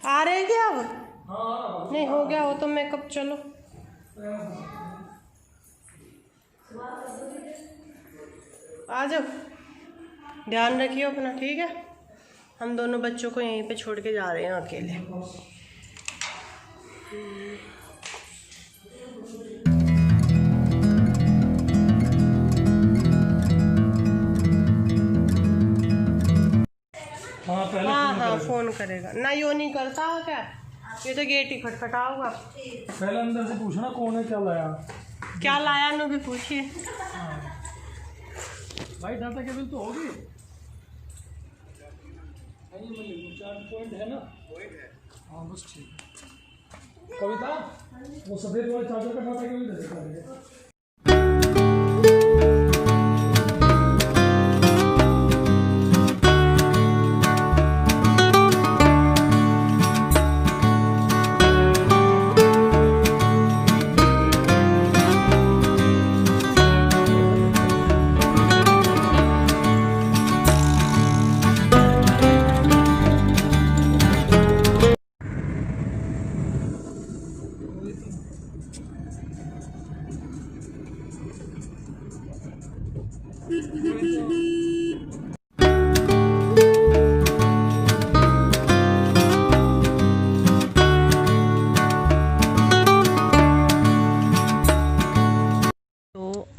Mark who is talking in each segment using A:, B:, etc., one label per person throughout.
A: आ रहे क्या अब? नहीं हो गया हो तो मेकअप। चलो आ जाओ, ध्यान रखियो अपना, ठीक है। हम दोनों बच्चों को यहीं पे छोड़ के जा रहे हैं अकेले। हाँ फोन करेगा ना, यो नहीं करता क्या? ये तो गेट ही खटखटाऊंगा।
B: पहले अंदर से पूछना कौन है, क्या लाया
A: नो भी पूछिए।
B: भाई डाटा केबल तो होगी, चार्ज पॉइंट है ना? पॉइंट है, हाँ बस ठीक। कविता वो सफेद वाला चार्जर का डाटा केबल दे देता।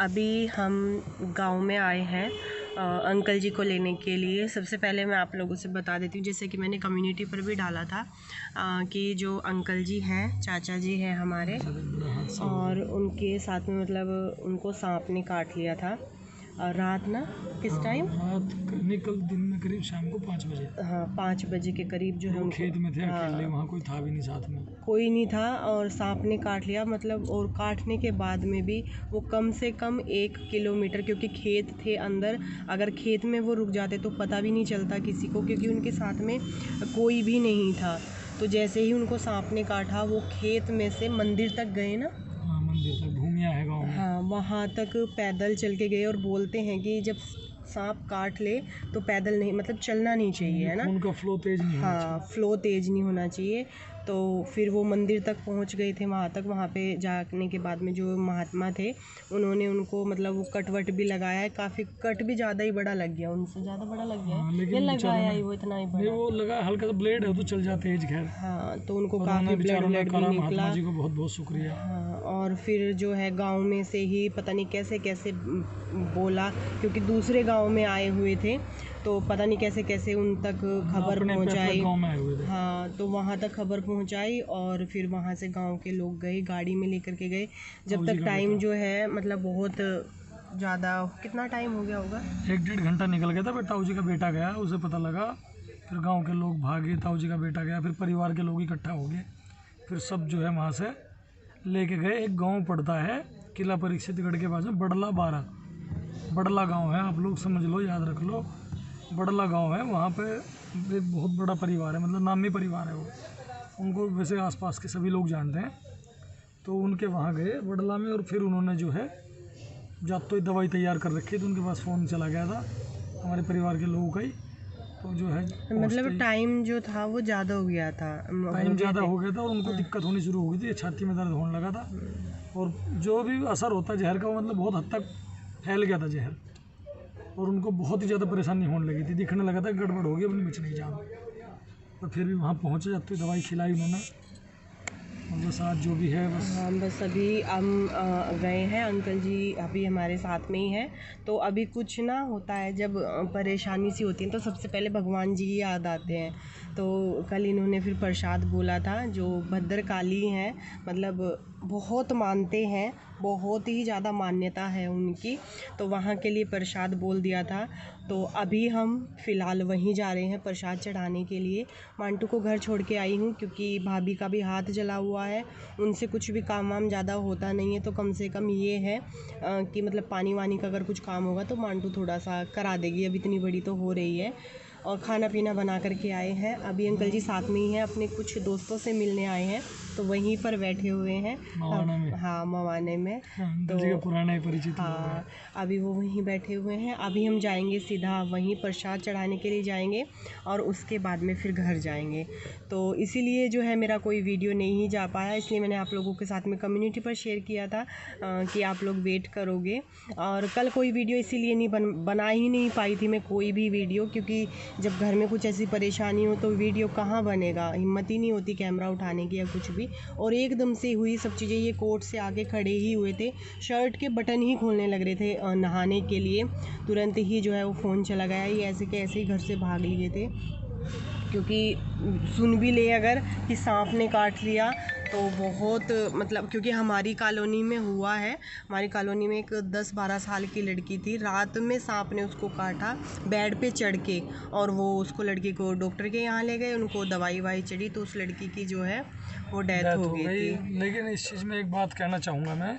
A: अभी हम गांव में आए हैं अंकल जी को लेने के लिए। सबसे पहले मैं आप लोगों से बता देती हूँ, जैसे कि मैंने कम्युनिटी पर भी डाला था कि जो अंकल जी हैं, चाचा जी हैं हमारे, और उनके साथ में मतलब उनको सांप ने काट लिया था रात ना, किस टाइम?
B: कल दिन में करीब शाम को 5 बजे।
A: हाँ 5 बजे के करीब जो है
B: खेत में थे अकेले, वहाँ कोई था भी नहीं, साथ में
A: कोई नहीं था, और सांप ने काट लिया मतलब। और काटने के बाद में भी वो कम से कम 1 किलोमीटर, क्योंकि खेत थे अंदर, अगर खेत में वो रुक जाते तो पता भी नहीं चलता किसी को, क्योंकि उनके साथ में कोई भी नहीं था। तो जैसे ही उनको सांप ने काटा, वो खेत में से मंदिर तक गए ना,
B: मंदिर तक भूमिया है गाँव में,
A: हाँ वहाँ तक पैदल चल के गए। और बोलते हैं कि जब सांप काट ले तो पैदल नहीं, मतलब चलना नहीं चाहिए, है ना?
B: खून का फ्लो तेज नहीं होना चाहिए।
A: हाँ फ्लो तेज नहीं होना चाहिए। तो फिर वो मंदिर तक पहुंच गए थे। वहाँ तक, वहाँ पे जाने के बाद में जो महात्मा थे उन्होंने उनको मतलब वो कट वट भी लगाया है। काफ़ी कट भी ज़्यादा ही बड़ा लग गया, उनसे ज़्यादा बड़ा लग गया है,
B: लेकिन
A: लगाया ही वो इतना ही बड़ा,
B: वो लगा हल्का सा ब्लेड है तो चल जाते हैं खैर।
A: हाँ तो उनको काफ़ी ब्लड भी निकला।
B: महात्मा जी को बहुत बहुत शुक्रिया।
A: हाँ और फिर जो है गांव में से ही पता नहीं कैसे कैसे बोला, क्योंकि दूसरे गांव में आए हुए थे, तो पता नहीं कैसे कैसे उन तक खबर पहुंचाई। हाँ तो वहाँ तक खबर पहुंचाई, और फिर वहाँ से गांव के लोग गए, गाड़ी में लेकर के गए। जब तक टाइम जो है मतलब बहुत ज़्यादा, कितना टाइम हो गया होगा,
B: 1-1.5 घंटा निकल गया था। ताऊ जी का बेटा गया, उसे पता लगा, फिर गांव के लोग भागे, ताऊ जी का बेटा गया, फिर परिवार के लोग इकट्ठा हो गए, फिर सब जो है वहाँ से लेके गए। एक गांव पड़ता है किला परीक्षितगढ़ के पास में, बड़ला 12, बड़ला गांव है, आप लोग समझ लो, याद रख लो, बड़ला गांव है। वहाँ पे एक बहुत बड़ा परिवार है, मतलब नामी परिवार है वो, उनको वैसे आसपास के सभी लोग जानते हैं। तो उनके वहाँ गए बड़ला में, और फिर उन्होंने जो है जब तो दवाई तैयार कर रखी, तो उनके पास फ़ोन चला गया था हमारे परिवार के लोगों का ही, तो जो है
A: मतलब टाइम जो था वो ज़्यादा हो गया था,
B: टाइम ज़्यादा हो गया था, और उनको दिक्कत होनी शुरू हो गई थी, छाती में दर्द होने लगा था, और जो भी असर होता है जहर का, मतलब बहुत हद तक फैल गया था जहर, और उनको बहुत ही ज़्यादा परेशानी होने लगी थी, दिखने लगा था गड़बड़ हो गई अपनी बच नहीं जान। तो फिर भी वहाँ पहुँचे, जब तो दवाई खिलाई उन्होंने, उनके साथ जो भी है बस।
A: हाँ बस अभी हम गए हैं, अंकल जी अभी हमारे साथ में ही हैं। तो अभी कुछ ना होता है जब परेशानी सी होती है तो सबसे पहले भगवान जी ही याद आते हैं। तो कल इन्होंने फिर प्रसाद बोला था, जो भद्रकाली हैं, मतलब बहुत मानते हैं, बहुत ही ज़्यादा मान्यता है उनकी, तो वहाँ के लिए प्रसाद बोल दिया था। तो अभी हम फ़िलहाल वहीं जा रहे हैं प्रसाद चढ़ाने के लिए। मांटू को घर छोड़ के आई हूँ, क्योंकि भाभी का भी हाथ जला हुआ है, उनसे कुछ भी काम वाम ज़्यादा होता नहीं है, तो कम से कम ये है कि मतलब पानी वानी का अगर कुछ काम होगा तो मांटू थोड़ा सा करा देगी, अब इतनी बड़ी तो हो रही है। और खाना पीना बना करके आए हैं। अभी अंकल जी साथ में ही हैं, अपने कुछ दोस्तों से मिलने आए हैं, तो वहीं पर बैठे हुए हैं
B: मवाना में।
A: हाँ, मवाने में।
B: अंकल जी का पुराना ही परिचित
A: हाँ, अभी वो वहीं बैठे हुए हैं। अभी हम जाएंगे सीधा वहीं प्रसाद चढ़ाने के लिए जाएंगे और उसके बाद में फिर घर जाएंगे। तो इसीलिए जो है मेरा कोई वीडियो नहीं जा पाया, इसलिए मैंने आप लोगों के साथ में कम्युनिटी पर शेयर किया था कि आप लोग वेट करोगे। और कल कोई वीडियो इसीलिए नहीं बना ही नहीं पाई थी मैं कोई भी वीडियो, क्योंकि जब घर में कुछ ऐसी परेशानी हो तो वीडियो कहाँ बनेगा, हिम्मत ही नहीं होती कैमरा उठाने की या कुछ भी। और एकदम से हुई सब चीज़ें। ये कोर्ट से आके खड़े ही हुए थे, शर्ट के बटन ही खोलने लग रहे थे नहाने के लिए, तुरंत ही जो है वो फ़ोन चला गया। ये ऐसे के ऐसे ही घर से भाग लिए थे, क्योंकि सुन भी ले अगर कि सांप ने काट लिया तो बहुत मतलब, क्योंकि हमारी कॉलोनी में हुआ है। हमारी कॉलोनी में एक 10-12 साल की लड़की थी, रात में सांप ने उसको काटा बेड पे चढ़ के, और वो उसको लड़की को डॉक्टर के यहाँ ले गए, उनको दवाई वाई चढ़ी तो उस लड़की की जो है वो डेथ हो गई थी।
B: लेकिन इस चीज़ में एक बात कहना चाहूँगा मैं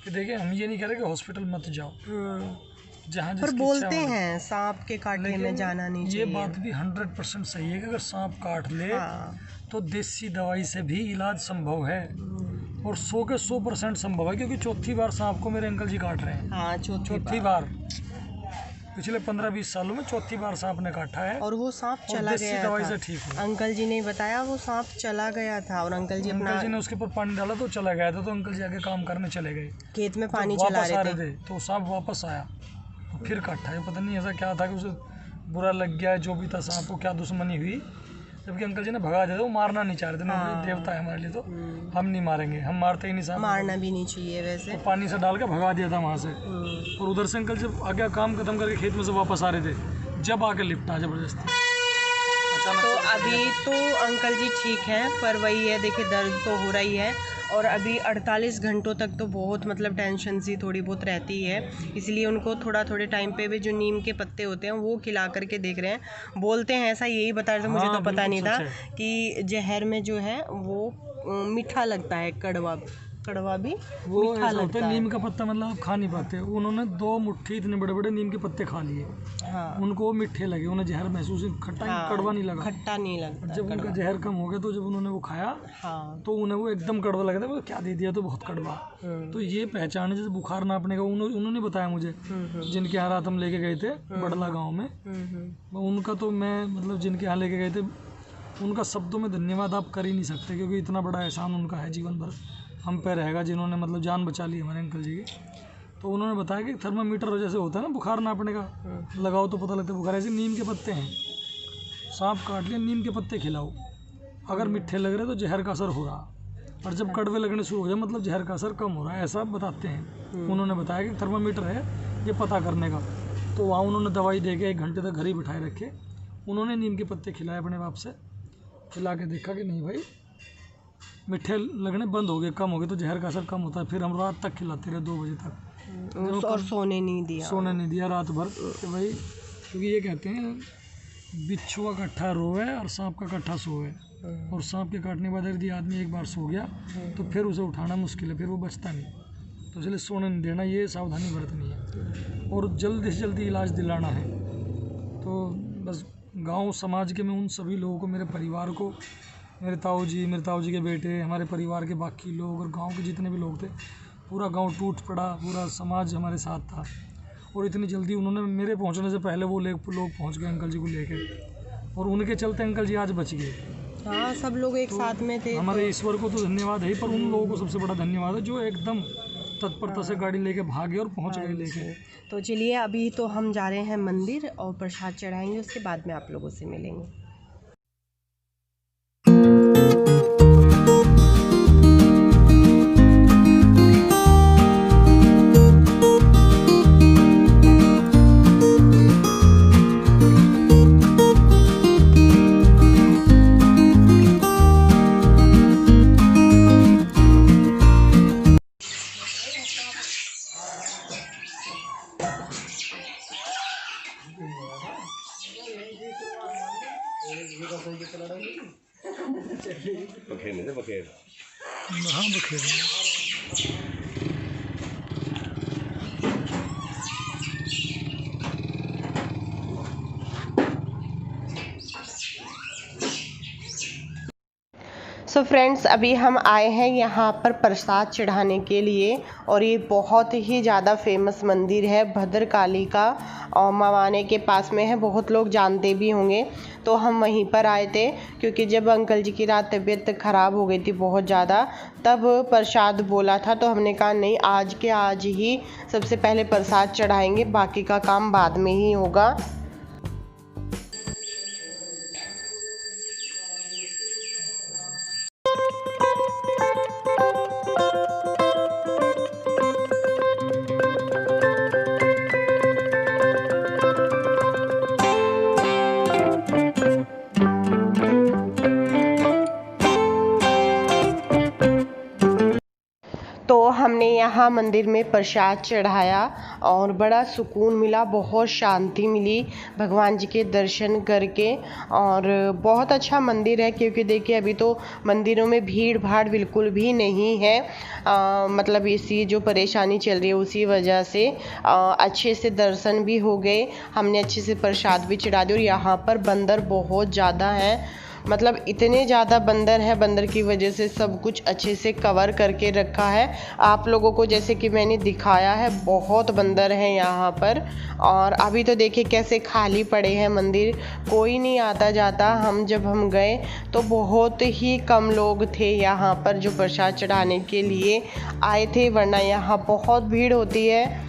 B: कि देखिए, हम ये नहीं कह रहे कि हॉस्पिटल मत जाओ, जहाँ
A: पर बोलते हैं सांप के काटने में जाना नहीं चाहिए।
B: ये बात भी 100% सही है कि अगर सांप काट ले तो देसी दवाई से भी इलाज संभव है, और 100 के 100% संभव है, क्योंकि चौथी बार सांप को मेरे अंकल जी काट रहे हैं।
A: हाँ,
B: चौथी बार पिछले 15-20 सालों में चौथी बार सांप ने काटा है,
A: और वो सांप चला गया
B: दवाई
A: था।
B: से ठीक हुआ।
A: अंकल जी ने बताया वो सांप चला गया था, और अंकल जी
B: ने उसके ऊपर पानी डाला तो चला गया था। तो अंकल जी आगे काम करने चले गए,
A: खेत में पानी चला रहे थे
B: तो सांप वापस आया तो फिर काटा है। पता नहीं ऐसा क्या था कि उसे बुरा लग गया, जो भी था सांप को क्या दुश्मनी हुई, जबकि अंकल जी ने भगा दिया था। वो मारना नहीं चाह रहे थे ना, देवता है हमारे लिए, तो हम नहीं मारेंगे, हम मारते ही नहीं सांप,
A: मारना भी नहीं चाहिए वैसे।
B: तो पानी से डाल के भगा दिया था वहाँ से। और उधर से अंकल जब आगे काम खत्म करके खेत में से वापस आ रहे थे, जब आके लिपटा जबरदस्ती।
A: तो अभी तो अंकल जी ठीक हैं, पर वही है, देखिए दर्द तो हो रही है। और अभी 48 घंटों तक तो बहुत मतलब टेंशन सी थोड़ी बहुत रहती है, इसलिए उनको थोड़े टाइम पे भी जो नीम के पत्ते होते हैं वो खिला करके देख रहे हैं। बोलते हैं ऐसा, यही बता रहे थे, मुझे तो पता नहीं था कि जहर में जो है वो मीठा लगता है, कड़वा भी
B: वो मीठा लगता है। नीम का पत्ता मतलब खा नहीं पाते, उन्होंने 2 मुट्ठी इतने बड़े बड़े नीम के पत्ते खा लिए। हाँ। उनको मीठे लगे, उन्हें जहर महसूस, खट्टा कड़वा नहीं लगा,
A: खट्टा नहीं लगता।
B: जब उनका जहर कम हो गया तो जब उन्होंने वो खाया, तो उन्हें वो एकदम कड़वा लगा था। वो क्या दे दिया, तो बहुत कड़वा। तो ये पहचान, जैसे बुखार नापने का उन्होंने बताया मुझे, जिनके यहाँ रात हम लेके गए थे बड़ला गाँव में, उनका तो मैं मतलब जिनके यहाँ लेके गए थे उनका शब्दों में धन्यवाद आप कर ही नहीं सकते, क्योंकि इतना बड़ा एहसान उनका है जीवन भर हम पे रहेगा, जिन्होंने मतलब जान बचा ली हमारे अंकल जी की। तो उन्होंने बताया कि थर्मामीटर जैसे होता है ना बुखार नापने का, लगाओ तो पता लगता है बुखार। ऐसे नीम के पत्ते हैं, सांप काट लिया, नीम के पत्ते खिलाओ, अगर मीठे लग रहे तो जहर का असर हो रहा, और जब कड़वे लगने शुरू हो जाए मतलब जहर का असर कम हो रहा है, ऐसा बताते हैं। उन्होंने बताया कि थर्मामीटर है ये पता करने का। तो वहाँ उन्होंने दवाई दे के 1 घंटे तक घर ही बिठाए रखे। उन्होंने नीम के पत्ते खिलाए अपने बाप से, खिला के देखा कि नहीं भाई मीठे लगने बंद हो गए, कम हो गए, तो जहर का असर कम होता है। फिर हम रात तक खिलाते रहे 2 बजे तक,
A: और सोने नहीं दिया रात भर,
B: कि भाई, क्योंकि ये कहते हैं बिच्छू का कट्ठा रोए और सांप का कट्ठा सोए, और सांप के काटने के बाद यदि आदमी एक बार सो गया तो फिर उसे उठाना मुश्किल है, फिर वो बचता नहीं। तो इसलिए सोने नहीं देना, ये सावधानी बरतनी है, और जल्दी से जल्दी इलाज दिलाना है। तो बस गाँव समाज के मैं उन सभी लोगों को, मेरे परिवार को, मेरे ताऊ जी के बेटे, हमारे परिवार के बाकी लोग और गांव के जितने भी लोग थे, पूरा गांव टूट पड़ा, पूरा समाज हमारे साथ था। और इतनी जल्दी उन्होंने, मेरे पहुंचने से पहले वो लोग पहुंच गए अंकल जी को लेके, और उनके चलते अंकल जी आज बच गए।
A: हाँ, सब लोग एक साथ में थे।
B: हमारे ईश्वर को तो धन्यवाद है, पर उन लोगों को सबसे बड़ा धन्यवाद है जो एकदम तत्परता से गाड़ी लेके भागे और पहुँच गए लेके।
A: तो चलिए, अभी तो हम जा रहे हैं मंदिर और प्रसाद चढ़ाएंगे, उसके बाद में आप लोगों से मिलेंगे। सो फ्रेंड्स, अभी हम आए हैं यहाँ पर प्रसाद चढ़ाने के लिए और ये बहुत ही ज़्यादा फेमस मंदिर है भद्रकाली का और मवाने के पास में है। बहुत लोग जानते भी होंगे। तो हम वहीं पर आए थे क्योंकि जब अंकल जी की रात तबीयत ख़राब हो गई थी बहुत ज़्यादा, तब प्रसाद बोला था। तो हमने कहा नहीं, आज के आज ही सबसे पहले प्रसाद चढ़ाएंगे, बाकी का काम बाद में ही होगा। तो हमने यहाँ मंदिर में प्रसाद चढ़ाया और बड़ा सुकून मिला, बहुत शांति मिली भगवान जी के दर्शन करके। और बहुत अच्छा मंदिर है क्योंकि देखिए अभी तो मंदिरों में भीड़ भाड़ बिल्कुल भी नहीं है। मतलब इसी जो परेशानी चल रही है उसी वजह से अच्छे से दर्शन भी हो गए, हमने अच्छे से प्रसाद भी चढ़ा दिया। और यहाँ पर बंदर बहुत ज़्यादा हैं, मतलब इतने ज़्यादा बंदर हैं, बंदर की वजह से सब कुछ अच्छे से कवर करके रखा है। आप लोगों को जैसे कि मैंने दिखाया है, बहुत बंदर हैं यहाँ पर। और अभी तो देखिए कैसे खाली पड़े हैं मंदिर, कोई नहीं आता जाता। जब हम गए तो बहुत ही कम लोग थे यहाँ पर जो प्रसाद चढ़ाने के लिए आए थे, वरना यहाँ बहुत भीड़ होती है।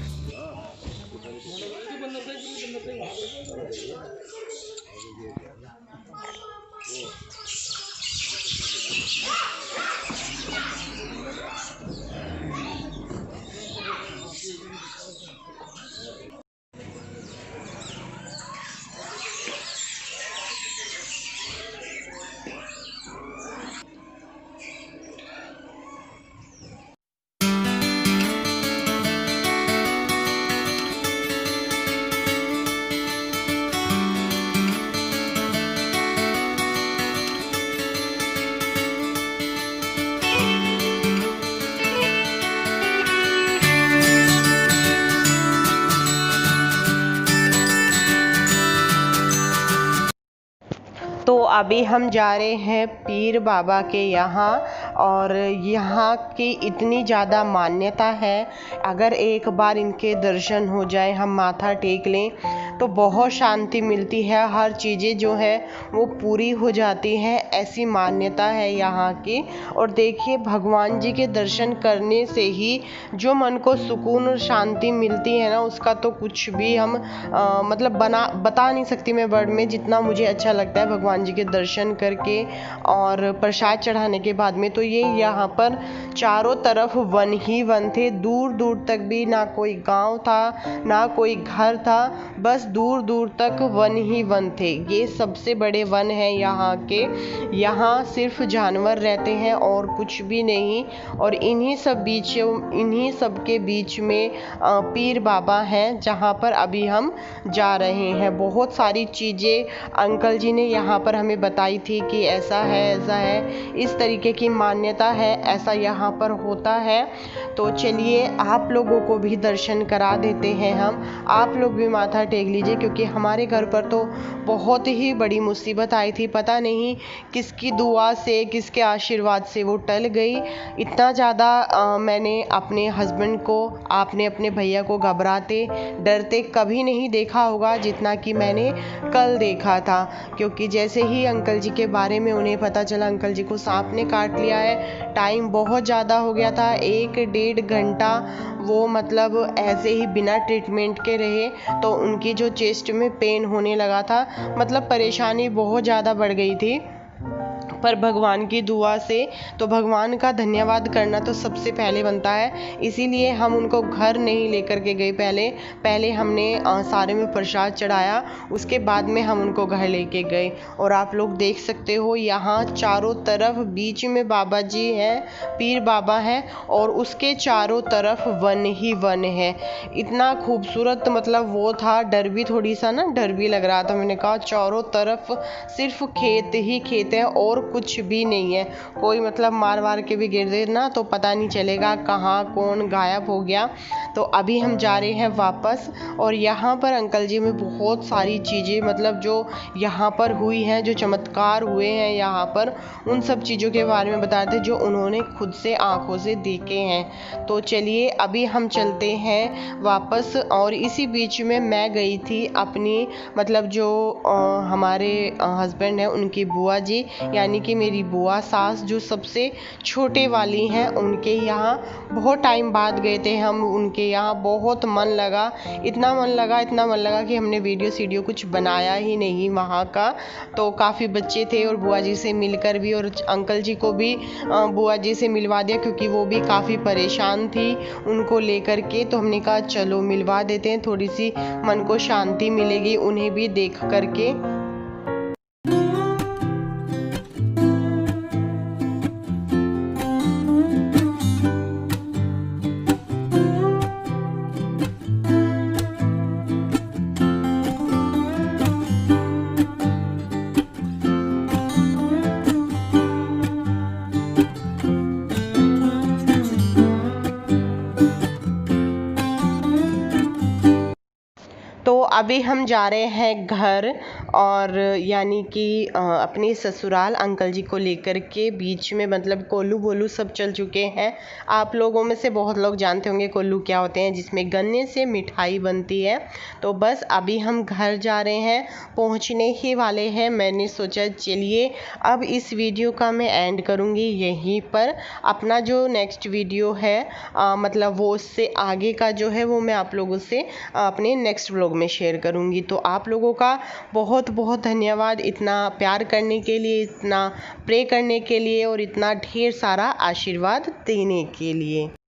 A: तो अभी हम जा रहे हैं पीर बाबा के यहाँ, और यहाँ की इतनी ज़्यादा मान्यता है, अगर एक बार इनके दर्शन हो जाए, हम माथा टेक लें तो बहुत शांति मिलती है, हर चीज़ें जो है वो पूरी हो जाती हैं, ऐसी मान्यता है यहाँ की। और देखिए भगवान जी के दर्शन करने से ही जो मन को सुकून और शांति मिलती है ना, उसका तो कुछ भी हम मतलब बता नहीं सकती मैं वर्ड में, जितना मुझे अच्छा लगता है भगवान जी के दर्शन करके और प्रसाद चढ़ाने के बाद में। तो ये यहाँ पर चारों तरफ वन ही वन थे, दूर दूर तक भी ना कोई गांव था ना कोई घर था, बस दूर दूर तक वन ही वन थे। ये सबसे बड़े वन हैं यहाँ के, यहाँ सिर्फ जानवर रहते हैं और कुछ भी नहीं। और इन्हीं सब के बीच में पीर बाबा हैं, जहाँ पर अभी हम जा रहे हैं। बहुत सारी चीज़ें अंकल जी ने यहाँ पर हमें बताई थी कि ऐसा है, इस तरीके की मान्यता है, ऐसा यहाँ पर होता है। तो चलिए आप लोगों को भी दर्शन करा देते हैं हम, आप लोग भी माथा टेक लीजिए, क्योंकि हमारे घर पर तो बहुत ही बड़ी मुसीबत आई थी, पता नहीं किसकी दुआ से किसके आशीर्वाद से वो टल गई। इतना ज़्यादा मैंने अपने हस्बैंड को, आपने अपने भैया को घबराते डरते कभी नहीं देखा होगा जितना कि मैंने कल देखा था। क्योंकि जैसे ही अंकल जी के बारे में उन्हें पता चला, अंकल जी को सांप ने काट लिया है, टाइम बहुत ज़्यादा हो गया था, 1-1.5 घंटा वो मतलब ऐसे ही बिना ट्रीटमेंट के रहे। तो उनकी जो चेस्ट में पेन होने लगा था, मतलब परेशानी बहुत ज़्यादा बढ़ गई थी। पर भगवान की दुआ से, तो भगवान का धन्यवाद करना तो सबसे पहले बनता है, इसीलिए हम उनको घर नहीं लेकर के गए। पहले हमने सारे में प्रसाद चढ़ाया, उसके बाद में हम उनको घर लेके गए। और आप लोग देख सकते हो यहाँ चारों तरफ बीच में बाबा जी हैं, पीर बाबा हैं, और उसके चारों तरफ वन ही वन है। इतना खूबसूरत मतलब वो था, डर भी थोड़ी सा ना डर भी लग रहा था। मैंने कहा चारों तरफ सिर्फ खेत ही खेत है और कुछ भी नहीं है। कोई मतलब मार के भी गिर दे ना तो पता नहीं चलेगा कहाँ कौन गायब हो गया। तो अभी हम जा रहे हैं वापस, और यहाँ पर अंकल जी में बहुत सारी चीज़ें मतलब जो यहाँ पर हुई हैं, जो चमत्कार हुए हैं यहाँ पर, उन सब चीज़ों के बारे में बता रहे थे जो उन्होंने खुद से आंखों से देखे हैं। तो चलिए अभी हम चलते हैं वापस। और इसी बीच में मैं गई थी अपनी मतलब जो हमारे हस्बैंड हैं उनकी बुआ जी, यानी कि मेरी बुआ सास जो सबसे छोटे वाली हैं, उनके यहाँ बहुत टाइम बाद गए थे हम। उनके यहाँ बहुत मन लगा, इतना मन लगा कि हमने वीडियो कुछ बनाया ही नहीं वहाँ का। तो काफ़ी बच्चे थे और बुआ जी से मिलकर भी, और अंकल जी को भी बुआ जी से मिलवा दिया क्योंकि वो भी काफ़ी परेशान थी उनको लेकर के। तो हमने कहा चलो मिलवा देते हैं, थोड़ी सी मन को शांति मिलेगी उन्हें भी देख करके। तो अभी हम जा रहे हैं घर, और यानी कि अपने ससुराल अंकल जी को लेकर के। बीच में मतलब कोल्लू बोलू सब चल चुके हैं। आप लोगों में से बहुत लोग जानते होंगे कोल्लू क्या होते हैं, जिसमें गन्ने से मिठाई बनती है। तो बस अभी हम घर जा रहे हैं, पहुंचने ही वाले हैं। मैंने सोचा चलिए अब इस वीडियो का मैं एंड करूंगी यहीं पर। अपना जो नेक्स्ट वीडियो है मतलब वो उससे आगे का जो है वो मैं आप लोगों से अपने नेक्स्ट व्लॉग में शेयर करूंगी। तो आप लोगों का बहुत बहुत धन्यवाद इतना प्यार करने के लिए, इतना प्रे करने के लिए, और इतना ढेर सारा आशीर्वाद देने के लिए।